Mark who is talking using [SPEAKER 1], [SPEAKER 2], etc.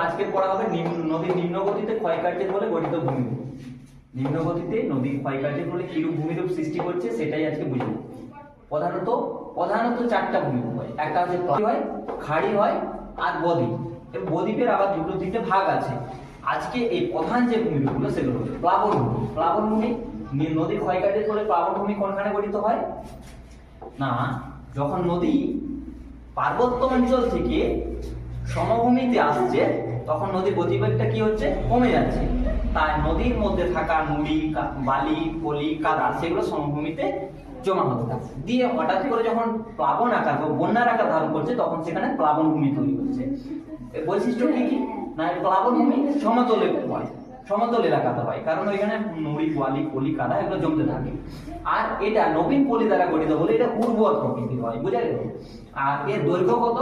[SPEAKER 1] আজকের পড়া হবে নদীর নিম্নগতিতে ক্ষয়কার্যের ফলে গঠিত ভূমিরূপ। নিম্নগতিতে নদীর ক্ষয়কার্যের ফলে কিরূপ ভূমিরূপ সৃষ্টি করছে সেটাই আজকে বুঝবো। প্রধানত চারটা ভূমিরূপ হয়। একটা হচ্ছে প্লাবী হয়, খাড়ি হয় আর বদ্বীপ। এবং বদ্বীপের আবার দুটো তিনটে ভাগ আছে। আজকে এই প্রধান যে ভূমিরূপগুলো সেগুলো হলো প্লাবনভূমি। প্লাবনভূমি নদীর ক্ষয়কার্যের ফলে প্লাবনভূমি কোনখানে গঠিত হয় না, যখন নদী পার্বত্য অঞ্চল থেকে সমভূমিতে আসছে তখন নদীর গতিবেগটা কি হচ্ছে, কমে যাচ্ছে। তাই নদীর মধ্যে থাকা নুড়ি, বালি, পলি, কাদা সেগুলো সমভূমিতে জমা হতে থাকে। দিয়ে হঠাৎ করে যখন প্লাবন আকার বা বন্যার আকার ধারণ করছে তখন সেখানে প্লাবনভূমি তৈরি হচ্ছে। এর বৈশিষ্ট্য কি কি না, প্লাবনভূমি সমতলে হয়, সমতল এলাকাতে হয়, কারণ ওইখানে নুড়ি, বালি, পলি, কাদা এগুলো জমতে থাকে। আর এটা নবীন পলি দ্বারা গঠিত বলে এটা উর্বর প্রকৃতির হয়, বুঝা গেল। আর এর দৈর্ঘ্য কত